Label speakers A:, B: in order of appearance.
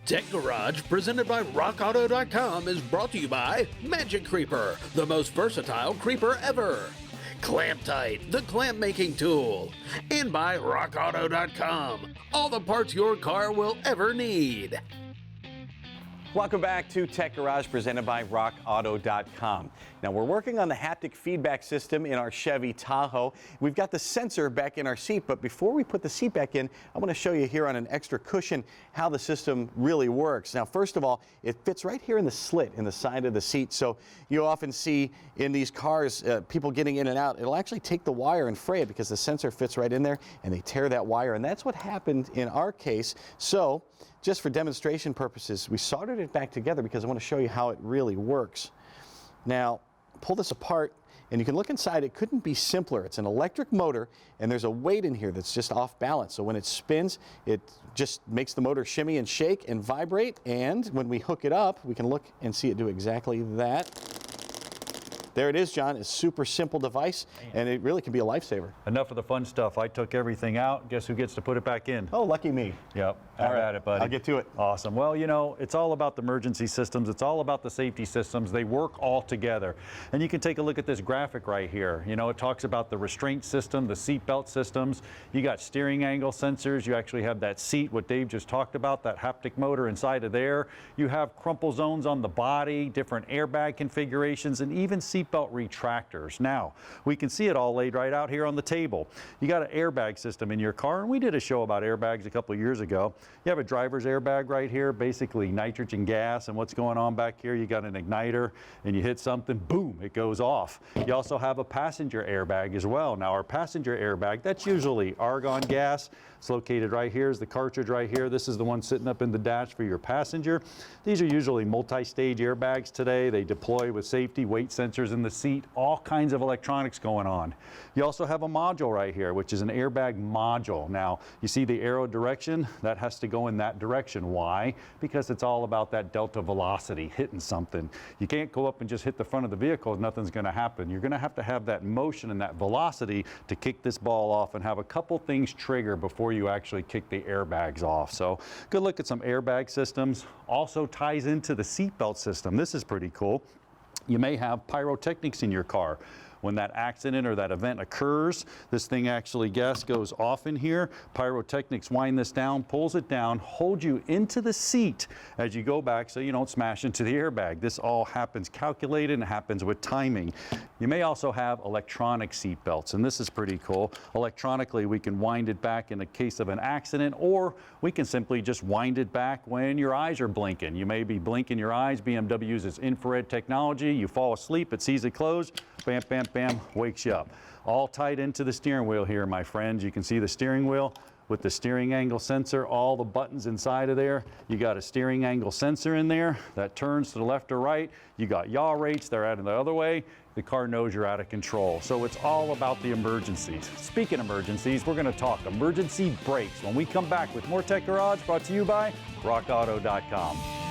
A: Tech Garage, presented by RockAuto.com, is brought to you by Magic Creeper, the most versatile creeper ever. Clamp Tight, the clamp making tool. And by RockAuto.com, all the parts your car will ever need.
B: Welcome back to Tech Garage, presented by RockAuto.com. Now, we're working on the haptic feedback system in our Chevy Tahoe. We've got the sensor back in our seat, but before we put the seat back in, I want to show you here on an extra cushion how the system really works. Now, first of all, it fits right here in the slit in the side of the seat. So you often see in these cars people getting in and out. It'll actually take the wire and fray it because the sensor fits right in there, and they tear that wire. And that's what happened in our case. So just for demonstration purposes, we soldered it back together because I want to show you how it really works. Now, pull this apart, and you can look inside. It couldn't be simpler. It's an electric motor, and there's a weight in here that's just off balance. So when it spins, it just makes the motor shimmy and shake and vibrate. And when we hook it up, we can look and see it do exactly that. There it is, John. It's a super simple device, and it really can be a lifesaver.
C: Enough of the fun stuff. I took everything out. Guess who gets to put it back in?
B: Oh, lucky me.
C: Yep. Have at it, buddy.
B: I'll get to it.
C: Awesome. Well, you know, it's all about the emergency systems. It's all about the safety systems. They work all together. And you can take a look at this graphic right here. You know, it talks about the restraint system, the seat belt systems. You got steering angle sensors. You actually have that seat, what Dave just talked about, that haptic motor inside of there. You have crumple zones on the body, different airbag configurations, and even seat belt retractors. Now, we can see it all laid right out here on the table. You got an airbag system in your car, and we did a show about airbags a couple of years ago. You have a driver's airbag right here, basically nitrogen gas, and what's going on back here, you got an igniter, and you hit something, boom, it goes off. You also have a passenger airbag as well. Now, our passenger airbag, that's usually argon gas. It's located right here, is the cartridge right here. This is the one sitting up in the dash for your passenger. These are usually multi-stage airbags today. They deploy with safety, weight sensors in the seat, all kinds of electronics going on. You also have a module right here, which is an airbag module. Now, you see the arrow direction? That has to go in that direction. Why? Because it's all about that delta velocity, hitting something. You can't go up and just hit the front of the vehicle, nothing's going to happen. You're going to have that motion and that velocity to kick this ball off and have a couple things trigger before you actually kick the airbags off. So good look at some airbag systems. Also ties into the seatbelt system. This is pretty cool. You may have pyrotechnics in your car. When that accident or that event occurs, this thing actually, gas goes off in here. Pyrotechnics wind this down, pulls it down, hold you into the seat as you go back so you don't smash into the airbag. This all happens calculated and happens with timing. You may also have electronic seat belts, and this is pretty cool. Electronically, we can wind it back in the case of an accident, or we can simply just wind it back when your eyes are blinking. You may be blinking your eyes. BMW uses infrared technology. You fall asleep, it sees it close, bam, bam, bam, wakes you up. All tied into the steering wheel here, my friends. You can see the steering wheel with the steering angle sensor, all the buttons inside of there. You got a steering angle sensor in there that turns to the left or right. You got yaw rates, they're out in the other way. The car knows you're out of control. So it's all about the emergencies. Speaking of emergencies, we're going to talk emergency brakes when we come back with more Tech Garage, brought to you by RockAuto.com.